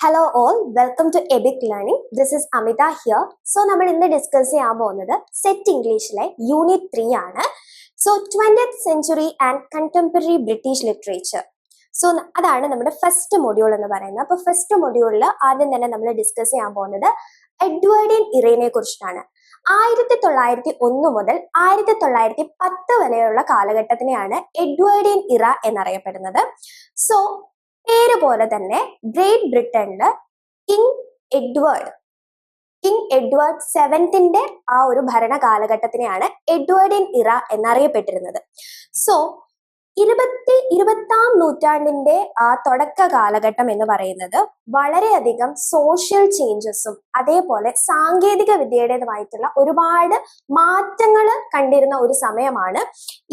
Hello all, welcome to Epic Learning. This is Amita here. So നമ്മൾ ഇന്ന് discuss ചെയ്യാൻ പോകുന്നത് സെറ്റ് ഇംഗ്ലീഷിലെ യൂണിറ്റ് 3 ആണ്. So 20th century and contemporary British literature. So അതാണ് നമ്മുടെ ഫസ്റ്റ് മൊഡ്യൂൾ എന്ന് പറയുന്നത്. അപ്പോൾ ഫസ്റ്റ് മൊഡ്യൂളിൽ ആദ്യം തന്നെ നമ്മൾ ഡിസ്കസ് ചെയ്യാൻ പോകുന്നത് എഡ്വേർഡിയൻ ഇറയെ കുറിച്ചിട്ടാണ്. 1901 മുതൽ 1910 വരെയുള്ള കാലഘട്ടത്തിനെയാണ് എഡ്വേർഡിയൻ ഇറ എന്നറിയപ്പെടുന്നത്. സോ പേര് പോലെ തന്നെ ഗ്രേറ്റ് ബ്രിട്ടനില് കിങ് എഡ്വേർഡ് സെവൻത്തിന്റെ ആ ഒരു ഭരണ കാലഘട്ടത്തിനെയാണ് എഡ്വേർഡിയൻ ഇറ എന്നറിയപ്പെട്ടിരുന്നത്. സോ ഇരുപതാം നൂറ്റാണ്ടിന്റെ ആ തുടക്ക കാലഘട്ടം എന്ന് പറയുന്നത് വളരെയധികം സോഷ്യൽ ചേഞ്ചസും അതേപോലെ സാങ്കേതിക വിദ്യയുടേതുമായിട്ടുള്ള ഒരുപാട് മാറ്റങ്ങൾ കണ്ടിരുന്ന ഒരു സമയമാണ്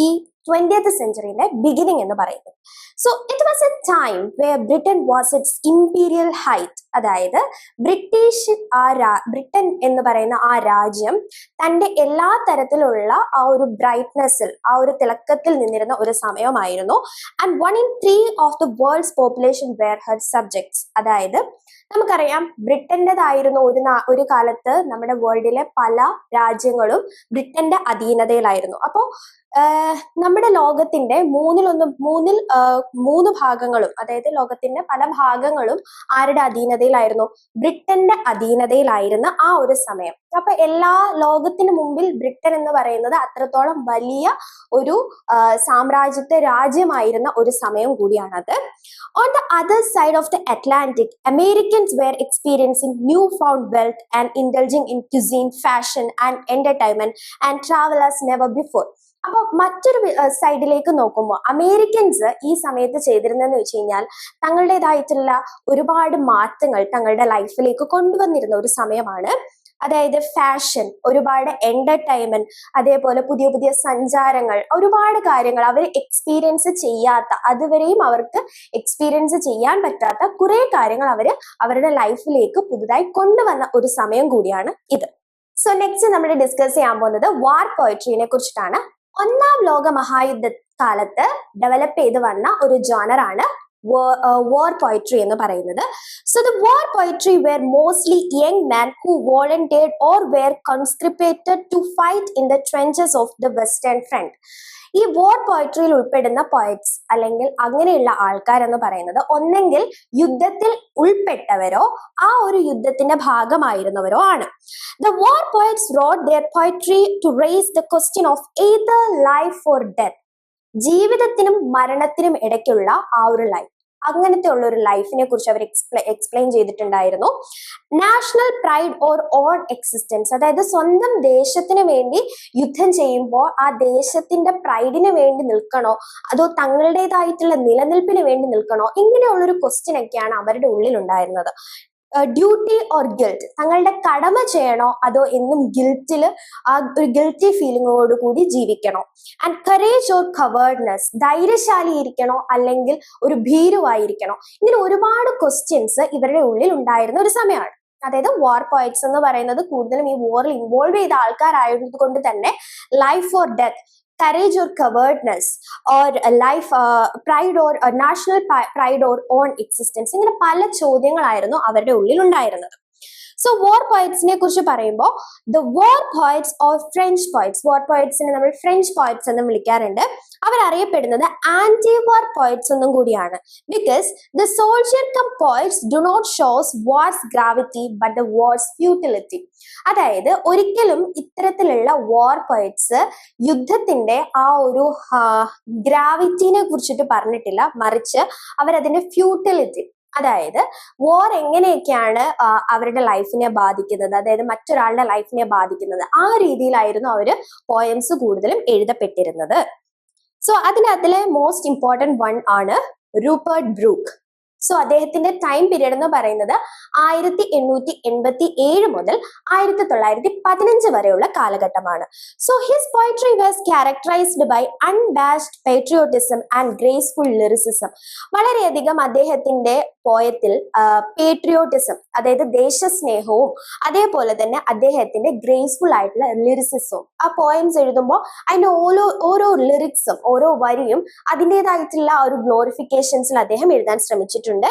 ഈ 20th സെഞ്ച്വറിയുടെ ബിഗിനിങ് എന്ന് പറയുന്നത്. So it was a time where Britain was its imperial height. അതായത് ബ്രിട്ടൻ എന്ന് പറയുന്ന ആ രാജ്യം തന്റെ എല്ലാ തരത്തിലുള്ള ആ ഒരു ബ്രൈറ്റ്നെസ്സിൽ ആ ഒരു തിളക്കത്തിൽ നിന്നിരുന്ന ഒരു സമയമായിരുന്നു. And 1/3 of the world's population were her subjects. അതായത് നമുക്കറിയാം ബ്രിട്ടന്റേതായിരുന്നു ഒരു കാലത്ത് നമ്മുടെ വേൾഡിലെ പല രാജ്യങ്ങളും ബ്രിട്ടന്റെ അധീനതയിലായിരുന്നു. അപ്പോൾ നമ്മുടെ ലോകത്തിന്റെ മൂന്ന് ഭാഗങ്ങളും, അതായത് ലോകത്തിന്റെ പല ഭാഗങ്ങളും ആരുടെ അധീനതയിലായിരുന്നു? ബ്രിട്ടന്റെ അധീനതയിലായിരുന്ന ആ ഒരു സമയം. അപ്പൊ എല്ലാ ലോകത്തിന് മുമ്പിൽ ബ്രിട്ടൻ എന്ന് പറയുന്നത് അത്രത്തോളം വലിയ ഒരു സാമ്രാജ്യത്വ രാജ്യമായിരുന്ന ഒരു സമയം കൂടിയാണത്. On the other side of the Atlantic, Americans were experiencing newfound wealth and indulging in cuisine, fashion and entertainment and travel as never before. അപ്പോൾ മറ്റൊരു സൈഡിലേക്ക് നോക്കുമ്പോൾ അമേരിക്കൻസ് ഈ സമയത്ത് ചെയ്തിരുന്നതെന്ന് വെച്ച് കഴിഞ്ഞാൽ തങ്ങളുടേതായിട്ടുള്ള ഒരുപാട് മാറ്റങ്ങൾ തങ്ങളുടെ ലൈഫിലേക്ക് കൊണ്ടുവന്നിരുന്ന ഒരു സമയമാണ്. അതായത് ഫാഷൻ, ഒരുപാട് എന്റർടൈൻമെന്റ്, അതേപോലെ പുതിയ പുതിയ സഞ്ചാരങ്ങൾ, ഒരുപാട് കാര്യങ്ങൾ അവർ എക്സ്പീരിയൻസ് ചെയ്യാത്ത, അതുവരെയും അവർക്ക് എക്സ്പീരിയൻസ് ചെയ്യാൻ പറ്റാത്ത കുറെ കാര്യങ്ങൾ അവർ അവരുടെ ലൈഫിലേക്ക് പുതുതായി കൊണ്ടുവന്ന ഒരു സമയം കൂടിയാണ് ഇത്. സോ നെക്സ്റ്റ് നമ്മൾ ഡിസ്കസ് ചെയ്യാൻ പോകുന്നത് വാർ പോയട്രീനെ കുറിച്ചിട്ടാണ്. ഒന്നാം ലോക മഹായുദ്ധ കാലത്ത് ഡെവലപ്പ് ചെയ്ത് വന്ന ഒരു ജോണറാണ് war poetry എന്ന് പറയുന്നത്. So the war poetry were mostly young men who volunteered or were conscripted to fight in the trenches of the Western Front. ഈ വാർ പോയട്രിയിൽ ഉൾപ്പെടുന്ന പോയറ്റ്സ് അല്ലെങ്കിൽ അങ്ങനെയുള്ള ആൾക്കാരെന്ന് പറയുന്നത് ഒന്നെങ്കിൽ യുദ്ധത്തിൽ ഉൾപ്പെട്ടവരോ ആ ഒരു യുദ്ധത്തിന്റെ ഭാഗമായിരുന്നവരോ ആണ്. The war poets wrote their poetry to raise the question of either life or death. ജീവിതത്തിനും മരണത്തിനും ഇടയ്ക്കുള്ള ആ ഒരു ലൈഫ്, അങ്ങനത്തെ ഉള്ള ഒരു ലൈഫിനെ കുറിച്ച് അവർ എക്സ്പ്ലെയിൻ ചെയ്തിട്ടുണ്ടായിരുന്നു. National pride or on existence, അതായത് സ്വന്തം ദേശത്തിന് വേണ്ടി യുദ്ധം ചെയ്യുമ്പോൾ ആ ദേശത്തിന്റെ പ്രൈഡിന് വേണ്ടി നിൽക്കണോ അതോ തങ്ങളുടേതായിട്ടുള്ള നിലനിൽപ്പിന് വേണ്ടി നിൽക്കണോ, ഇങ്ങനെയുള്ളൊരു ക്വസ്റ്റ്യൻ ഒക്കെയാണ് അവരുടെ ഉള്ളിൽ ഉണ്ടായിരുന്നത്. ഡ്യൂട്ടി ഓർ ഗിൽറ്റ്, തങ്ങളുടെ കടമ ചെയ്യണോ അതോ എന്നും ഗിൽറ്റില് ആ ഒരു ഗിൽറ്റി ഫീലിങ്ങോട് കൂടി ജീവിക്കണോ. ആൻഡ് കറേജ് ഓർ കവേർഡ്നെസ്, ധൈര്യശാലി ഇരിക്കണോ അല്ലെങ്കിൽ ഒരു ഭീരുവായിരിക്കണോ. ഇങ്ങനെ ഒരുപാട് ക്വസ്റ്റ്യൻസ് ഇവരുടെ ഉള്ളിൽ ഉണ്ടായിരുന്ന ഒരു സമയമാണ്. അതായത് വാർ പോയറ്റ്സ് എന്ന് പറയുന്നത് കൂടുതലും ഈ വാറിൽ ഇൻവോൾവ് ചെയ്ത ആൾക്കാരായത് കൊണ്ട് തന്നെ life or death, courage or cowardness or life pride or national pride or own existence, ഇങ്ങനെ പല ചോദ്യങ്ങളായിരുന്നു അവരുടെ ഉള്ളിൽ ഉണ്ടായിരുന്നത്. സോ വാർ പോയറ്റ്സിനെ കുറിച്ച് പറയുമ്പോൾ the war poets or French poets, war പോയറ്റ്സിനെ നമ്മൾ ഫ്രഞ്ച് പോയറ്റ്സ് എന്നും വിളിക്കാറുണ്ട്. അവരറിയപ്പെടുന്നത് ആന്റി വാർ പോയറ്റ്സ് എന്നും കൂടിയാണ്. Because the soldier cum poets do not shows war's gravity but the war's futility. അതായത് ഒരിക്കലും ഇത്തരത്തിലുള്ള വാർ പോയറ്റ്സ് യുദ്ധത്തിന്റെ ആ ഒരു ഗ്രാവിറ്റിനെ കുറിച്ചിട്ട് പറഞ്ഞിട്ടില്ല, മറിച്ച് അവരതിന്റെ ഫ്യൂട്ടിലിറ്റി, അതായത് വാർ എങ്ങനെയൊക്കെയാണ് അവരുടെ ലൈഫിനെ ബാധിക്കുന്നത്, അതായത് മറ്റൊരാളുടെ ലൈഫിനെ ബാധിക്കുന്നത്, ആ രീതിയിലായിരുന്നു അവര് പോയംസ് കൂടുതലും എഴുതപ്പെട്ടിരുന്നത്. സോ അതിനകത്തിലെ മോസ്റ്റ് ഇമ്പോർട്ടന്റ് വൺ ആണ് റൂപ്പർട്ട് ബ്രൂക്ക്. സോ അദ്ദേഹത്തിന്റെ ടൈം പീരീഡ് എന്ന് പറയുന്നത് 1887 മുതൽ 1915 വരെയുള്ള കാലഘട്ടമാണ്. So his poetry was characterised by undashed patriotism and graceful lyricism. വളരെയധികം അദ്ദേഹത്തിന്റെ പോയത്തിൽ പേട്രിയോട്ടിസം, അതായത് ദേശസ്നേഹവും അതേപോലെ തന്നെ അദ്ദേഹത്തിന്റെ ഗ്രേസ്ഫുൾ ആയിട്ടുള്ള ലിറിസിസവും, ആ പോയംസ് എഴുതുമ്പോൾ അതിന്റെ ഓരോ ലിറിക്സും ഓരോ വരിയും അതിൻ്റെതായിട്ടുള്ള ഒരു ഗ്ലോറിഫിക്കേഷൻസിൽ അദ്ദേഹം എഴുതാൻ ശ്രമിച്ചിട്ടുണ്ട്. ചെയ്തിട്ടുണ്ട്.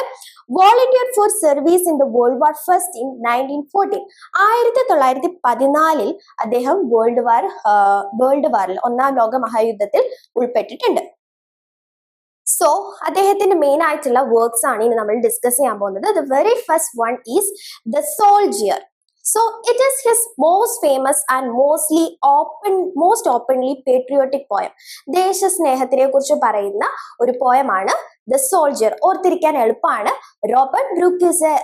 Volunteer for service in the world war first in 1914. 1914 അദ്ദേഹം വേൾഡ് വാറിൽ ഒന്നാം ലോക മഹായുദ്ധത്തിൽ ഉൾപ്പെട്ടിട്ടുണ്ട്. സോ അദ്ദേഹത്തിന്റെ മെയിൻ ആയിട്ടുള്ള വർക്ക്സ് ആണ് ഇനി നമ്മൾ ഡിസ്കസ് ചെയ്യാൻ പോകുന്നത്. The very first one is the soldier. So it is his most famous and most openly patriotic poem. ദേശസ്നേഹത്തിനെ കുറിച്ച് പറയുന്ന ഒരു പോയമാണ് ദ സോൾജിയർ. ഓർത്തിരിക്കാൻ എളുപ്പമാണ്. Robert brook is a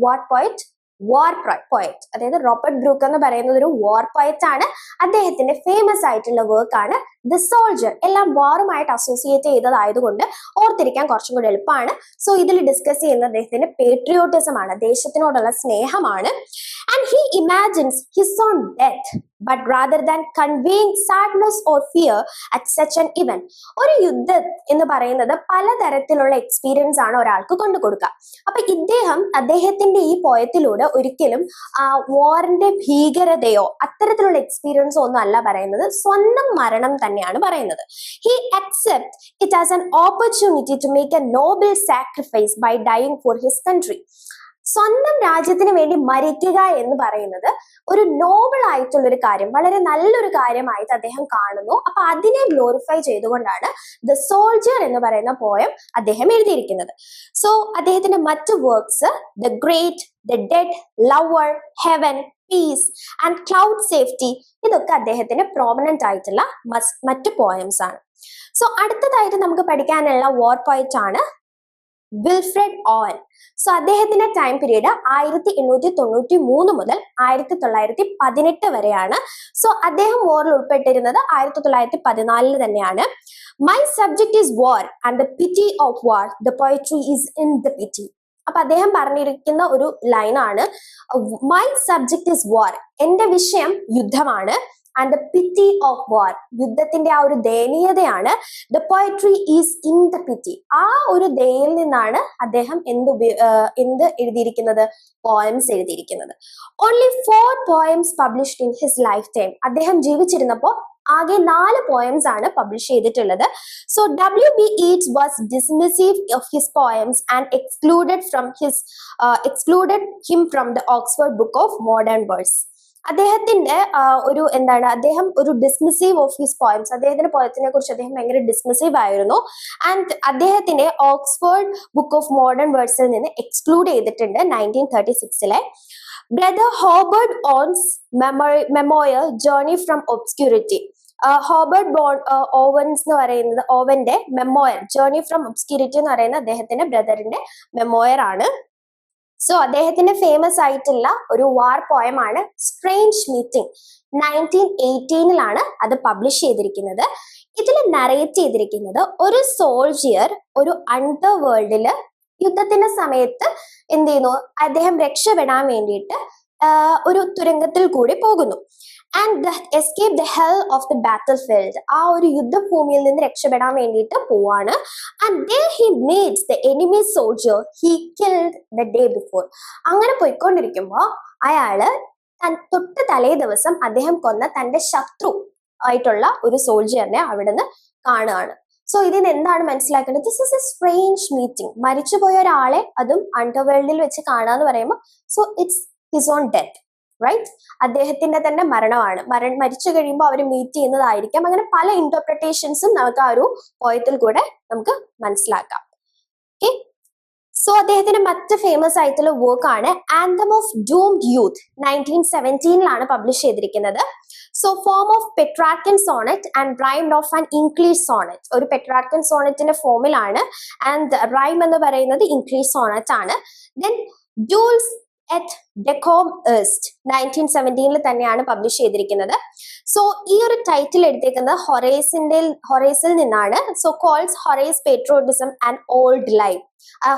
war poet. അതായത് റോബർട്ട് ബ്രൂക്ക് എന്ന് പറയുന്നത് ഒരു വാർ പോയറ്റ് ആണ്. അദ്ദേഹത്തിന്റെ ഫേമസ് ആയിട്ടുള്ള വർക്ക് ആണ് ദ സോൾജിയർ. എല്ലാം വാറുമായിട്ട് അസോസിയേറ്റ് ചെയ്തതായതുകൊണ്ട് ഓർത്തിരിക്കാൻ കുറച്ചും കൂടി എളുപ്പമാണ്. സോ ഇതിൽ ഡിസ്കസ് ചെയ്യുന്ന അദ്ദേഹത്തിന്റെ പേട്രിയോട്ടിസം ആണ്, ദേശത്തിനോടുള്ള സ്നേഹമാണ്. And he imagines his own death but rather than conveying sadness or fear at such an event. ഒരു യുദ്ധം എന്ന് പറയുന്നത് പലതരത്തിലുള്ള എക്സ്പീരിയൻസ് ആണ് ഒരാൾക്ക് കൊണ്ടു കൊടുക്കുക. അപ്പൊ അദ്ദേഹത്തിന്റെ ഈ പോയത്തിലൂടെ ഒരിക്കലും വാറിന്റെ ഭീകരതയോ അത്തരത്തിലുള്ള എക്സ്പീരിയൻസോ ഒന്നും അല്ല പറയുന്നത്, സ്വന്തം മരണം തന്നെയാണ് പറയുന്നത്. He accept it as an opportunity to make a noble sacrifice by dying for his country. സ്വന്തം രാജ്യത്തിന് വേണ്ടി മരിക്കുക എന്ന് പറയുന്നത് ഒരു നോബിൾ ആയിട്ടുള്ള ഒരു കാര്യം, വളരെ നല്ലൊരു കാര്യമായിട്ട് അദ്ദേഹം കാണുന്നു. അപ്പൊ അതിനെ ഗ്ലോറിഫൈ ചെയ്തുകൊണ്ടാണ് ദ സോൾജിയർ എന്ന് പറയുന്ന പോയം അദ്ദേഹം എഴുതിയിരിക്കുന്നത്. സോ അദ്ദേഹത്തിന്റെ മറ്റു works the great, the dead, lover, heaven, piece and cloud safety, ഇതൊക്കെ അദ്ദേഹത്തിന്റെ പ്രോമിനന്റ് ആയിട്ടുള്ള മറ്റു പോയംസ് ആണ്. സോ അടുത്തതായിട്ട് നമുക്ക് പഠിക്കാനുള്ള വാർ പോയറ്റ് ആണ് വിൽഫ്രെഡ് ഓവൻ. സോ അദ്ദേഹത്തിന്റെ ടൈം പീരീഡ് 1893 മുതൽ 1918 വരെയാണ്. സോ അദ്ദേഹം വാറിൽ ഉൾപ്പെട്ടിരുന്നത് 1914 തന്നെയാണ്. My subject is war and the pity of war, the poetry is in the pity. അപ്പൊ അദ്ദേഹം പറഞ്ഞിരിക്കുന്ന ഒരു ലൈനാണ് മൈ സബ്ജക്ട് ഈസ് വാർ, എന്റെ വിഷയം യുദ്ധമാണ്. And the pity of war, യുദ്ധത്തിന്റെ ആ ഒരു ദയനീയതയാണ്. The poetry is in the pity, ആ ഒരു ദയയിൽ നിന്നാണ് അദ്ദേഹം എന്ത് എഴുതിയിരിക്കുന്നത്, പോയംസ് എഴുതിയിരിക്കുന്നത്. Only 4 poems published in his life time. അദ്ദേഹം ജീവിച്ചിരുന്നപ്പോൾ ആകെ 4 പോയംസ് ആണ് പബ്ലിഷ് ചെയ്തിട്ടുള്ളത്. So W.B. Yeats was dismissive of his poems and excluded him from the Oxford Book of Modern Verse. അദ്ദേഹത്തിന്റെ അദ്ദേഹം ഒരു ഡിസ്മിസീവ് ഓഫ് ഹിസ് പോയംസ്, അദ്ദേഹത്തിന്റെ പോയത്തിനെ കുറിച്ച് അദ്ദേഹം ഭയങ്കര ഡിസ്മിസീവ് ആയിരുന്നു. ആൻഡ് അദ്ദേഹത്തിനെ ഓക്സ്ഫോർഡ് ബുക്ക് ഓഫ് മോഡേൺ വേർഡ്സിൽ നിന്ന് എക്സ്ക്ലൂഡ് ചെയ്തിട്ടുണ്ട് 1936. Brother Hobart Owen's memoir journey from obscurity. Hobart Owens എന്ന് പറയുന്നത് ഓവന്റെ മെമ്മോയർ ജേർണി ഫ്രം ഒബ്സ്ക്യൂരിറ്റി എന്ന് പറയുന്നത് അദ്ദേഹത്തിന്റെ ബ്രദറിന്റെ മെമ്മോയർ ആണ്. സോ അദ്ദേഹത്തിന്റെ ഫേമസ് ആയിട്ടുള്ള ഒരു വാർ പോയമാണ് സ്ട്രേഞ്ച് മീറ്റിംഗ്. 1918 അത് പബ്ലിഷ് ചെയ്തിരിക്കുന്നത്. ഇതിൽ നറേറ്റ് ചെയ്തിരിക്കുന്നത് ഒരു സോൾജിയർ ഒരു അണ്ടർ വേൾഡില് യുദ്ധത്തിന്റെ സമയത്ത് എന്ത് ചെയ്യുന്നു, അദ്ദേഹം രക്ഷപ്പെടാൻ വേണ്ടിയിട്ട് ഒരു തുരങ്കത്തിൽ കൂടി പോകുന്നു. And escape the hell of the battlefield, ആ ഒരു യുദ്ധഭൂമിയിൽ നിന്ന് രക്ഷപ്പെടാൻ വേണ്ടിയിട്ട് പോവാണ്. And there he meets the enemy soldier he killed the day before. അങ്ങനെ പോയിക്കൊണ്ടിരിക്കുമ്പോൾ അയാള് തൊട്ട് തലേ ദിവസം അദ്ദേഹം കൊന്ന തന്റെ ശത്രു ആയിട്ടുള്ള ഒരു സോൾജിയറിനെ അവിടുന്ന് കാണുകയാണ്. സോ ഇതിന് എന്താണ് മനസ്സിലാക്കേണ്ടത്? This is a strange meeting. മരിച്ചുപോയ ഒരാളെ അതും അണ്ടർവേൾഡിൽ വെച്ച് കാണാന്ന് പറയുമ്പോൾ so it's his own death, right? അദ്ദേഹത്തിന്റെ തന്നെ മരണമാണ്. മരിച്ചു കഴിയുമ്പോൾ അവർ മീറ്റ് ചെയ്യുന്നതായിരിക്കാം. അങ്ങനെ പല ഇന്റർപ്രിട്ടേഷൻസും നമുക്ക് ആ ഒരു പോയത്തിൽ കൂടെ നമുക്ക് മനസ്സിലാക്കാം. ഓക്കെ, സോ അദ്ദേഹത്തിന്റെ മറ്റ് ഫേമസ് ആയിട്ടുള്ള വർക്ക് ആണ് ആന്തം ഓഫ് ഡൂംഡ് യൂത്ത്. 1917 പബ്ലിഷ് ചെയ്തിരിക്കുന്നത്. So form of Petrarchan sonnet and rhyme of an English sonnet. ഒരു പെട്രാർക്കൻ സോണറ്റിന്റെ ഫോമിലാണ്. ആൻഡ് റൈം എന്ന് പറയുന്നത് ഇംഗ്ലീഷ് സോണറ്റ് ആണ്. Then dulce et decorum est 1917 തന്നെയാണ് പബ്ലിഷ് ചെയ്തിരിക്കുന്നത്. സോ ഈ ഒരു ടൈറ്റിൽ എടുത്തേക്കുന്നത് ഹൊറേസിൽ നിന്നാണ്. So calls Horace patriotism and old life.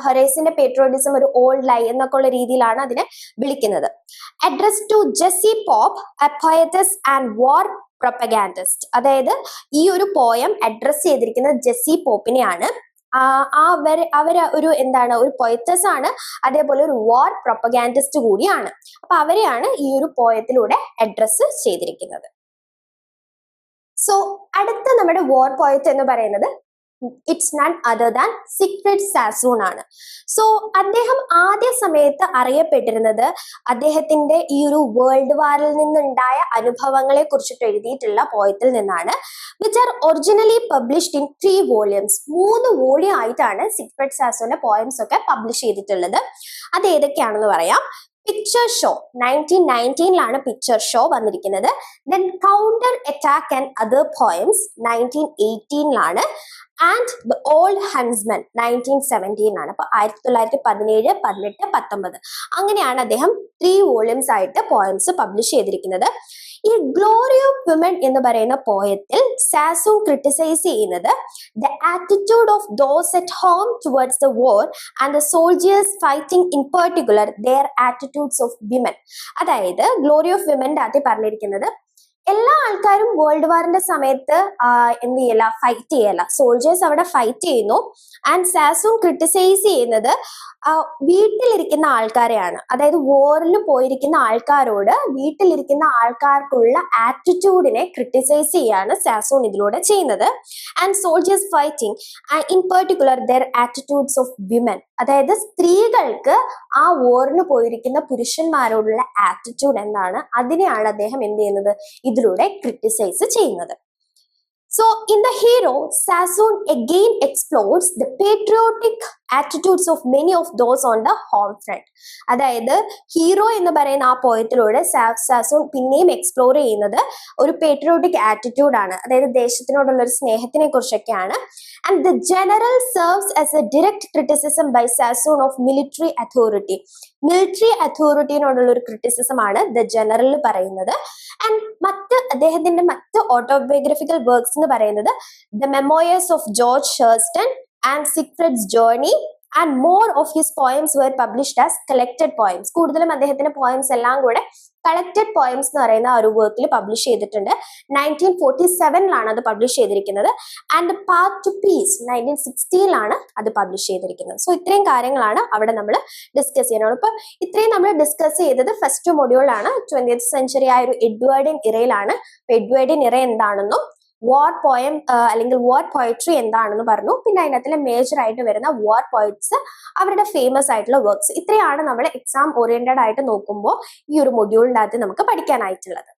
ഹൊറേസിന്റെ പേട്രോട്ടിസം ഒരു ഓൾഡ് ലൈ എന്നൊക്കെ ഉള്ള രീതിയിലാണ് അതിനെ വിളിക്കുന്നത്. Address to Jessie Pope, a poetess and war propagandist. അതായത് ഈ ഒരു പോയം അഡ്രസ് ചെയ്തിരിക്കുന്നത് ജെസ്സി പോപ്പിനെയാണ്. അവര് ഒരു ഒരു പോയറ്റസ് ആണ്, അതേപോലെ ഒരു വാർ പ്രൊപ്പഗാൻഡിസ്റ്റ് കൂടിയാണ്. അപ്പൊ അവരെയാണ് ഈ ഒരു പോയത്തിലൂടെ അഡ്രസ് ചെയ്തിരിക്കുന്നത്. സോ അടുത്ത നമ്മുടെ വാർ പോയറ്റ് എന്ന് പറയുന്നത് it's none other than Siegfried Sassoon ആണ്. സോ അദ്ദേഹം ആദ്യ സമയത്ത് അറിയപ്പെട്ടിരുന്നത് അദ്ദേഹത്തിന്റെ ഈ ഒരു വേൾഡ് വാറിൽ നിന്നുണ്ടായ അനുഭവങ്ങളെ കുറിച്ചിട്ട് എഴുതിയിട്ടുള്ള പോയത്തിൽ നിന്നാണ്, which are originally published in 3 volumes. 3 volume ആയിട്ടാണ് സിഗ്ഫ്രിഡ് സാസൂന്റെ പോയംസ് ഒക്കെ പബ്ലിഷ് ചെയ്തിട്ടുള്ളത്. അത് ഏതൊക്കെയാണെന്ന് പറയാം. പിക്ചർ ഷോ 1919ലാണ് പിക്ചർ ഷോ വന്നിരിക്കുന്നത്. Then counter attack and other poems 1918ലാണ്. ആൻഡ് ദ ഓൾഡ് ഹൺസ്മൻ 1917ലാണ്. അപ്പൊ 1917, 18, 19 അങ്ങനെയാണ് അദ്ദേഹം 3 വോളിയംസ് ആയിട്ട് പോയംസ് പബ്ലിഷ് ചെയ്തിരിക്കുന്നത്. ഈ ഗ്ലോറി ഓഫ് വിമൻ എന്ന് പറയുന്ന പോയത്തിൽ സാസൂൺ ക്രിട്ടിസൈസ് ചെയ്യുന്നത് the attitude of those at home towards the war and the soldiers fighting in particular their attitudes of women. അതായത് ഗ്ലോറി ഓഫ് വിമന്റെ അകത്ത് പറഞ്ഞിരിക്കുന്നത് എല്ലാ ആൾക്കാരും വേൾഡ് വാറിന്റെ സമയത്ത് എന്ത് ചെയ്യല, ഫൈറ്റ് ചെയ്യല, സോൾജേഴ്സ് അവിടെ ഫൈറ്റ് ചെയ്യുന്നു. ആൻഡ് സാസൂൺ ക്രിട്ടിസൈസ് ചെയ്യുന്നത് വീട്ടിലിരിക്കുന്ന ആൾക്കാരെയാണ്. അതായത് വോറിൽ പോയിരിക്കുന്ന ആൾക്കാരോട് വീട്ടിലിരിക്കുന്ന ആൾക്കാർക്കുള്ള ആറ്റിറ്റ്യൂഡിനെ ക്രിട്ടിസൈസ് ചെയ്യാണ് സാസൂൺ ഇതിലൂടെ ചെയ്യുന്നത്. And soldiers fighting in particular their attitudes of women. അതായത് സ്ത്രീകൾക്ക് ആ വോറിന് പോയിരിക്കുന്ന പുരുഷന്മാരോടുള്ള ആറ്റിറ്റ്യൂഡ് എന്താണ്, അതിനെയാണ് അദ്ദേഹം എന്ത് ചെയ്യുന്നത്, ഇതിലൂടെ ക്രിട്ടിസൈസ് ചെയ്യുന്നത്. So in the hero, Sassoon again explores the patriotic attitudes of many of those on the home front. അതായത് ഹീറോ എന്ന് പറയുന്ന ആ പോയത്തിലൂടെ സാസൂൺ പിന്നെയും എക്സ്പ്ലോർ ചെയ്യുന്നത് ഒരു പേട്രിയോട്ടിക് ആറ്റിറ്റ്യൂഡ് ആണ്, അതായത് ദേശത്തിനോടുള്ള ഒരു സ്നേഹത്തിനെ കുറിച്ചൊക്കെയാണ്. And the general serves as a direct criticism by Sassoon of military authority. Military അതോറിറ്റിനോടുള്ള ഒരു ക്രിറ്റിസിസം ആണ് ദ ജനറൽ പറയുന്നത്. ആൻഡ് അദ്ദേഹത്തിന്റെ മറ്റ് ഓട്ടോബയോഗ്രഫിക്കൽ വർക്ക്സ് എന്ന് പറയുന്നത് the memoirs of George Sherston and Siegfried's journey and more of his poems were published as collected poems. കൂടുതലും അദ്ദേഹത്തിന്റെ പോയംസ് എല്ലാം കൂടെ കളക്റ്റഡ് പോയംസ് എന്ന് പറയുന്ന ഒരു വർക്കിൽ പബ്ലിഷ് ചെയ്തിട്ടുണ്ട്. 1947ലാണ് അത് പബ്ലിഷ് ചെയ്തിരിക്കുന്നത്. ആൻഡ് പാത്ത് ടു പീസ് 1916ലാണ് അത് പബ്ലിഷ് ചെയ്തിരിക്കുന്നത്. സോ ഇത്രയും കാര്യങ്ങളാണ് അവിടെ നമ്മൾ ഡിസ്കസ് ചെയ്യുന്നത്. ഇപ്പൊ ഇത്രയും നമ്മൾ ഡിസ്കസ് ചെയ്തത് ഫസ്റ്റ് മൊഡ്യൂളാണ്. 20th സെഞ്ചുറി ആയ ഒരു എഡ്വേർഡിയൻ ഇറയിലാണ്. എഡ്വേർഡിയൻ ഇറ എന്താണെന്നും വാർ പോയം അല്ലെങ്കിൽ വാർ പോയട്രി എന്താണെന്ന് പറഞ്ഞു. പിന്നെ അതിനകത്തിലെ മേജർ ആയിട്ട് വരുന്ന വാർ പോയിറ്റ്സ്, അവരുടെ ഫേമസ് ആയിട്ടുള്ള വർക്ക്സ്, ഇത്രയാണ് നമ്മൾ എക്സാം ഓറിയന്റഡ് ആയിട്ട് നോക്കുമ്പോൾ ഈ ഒരു മൊഡ്യൂളിൻ്റെ അകത്ത് നമുക്ക് പഠിക്കാനായിട്ടുള്ളത്.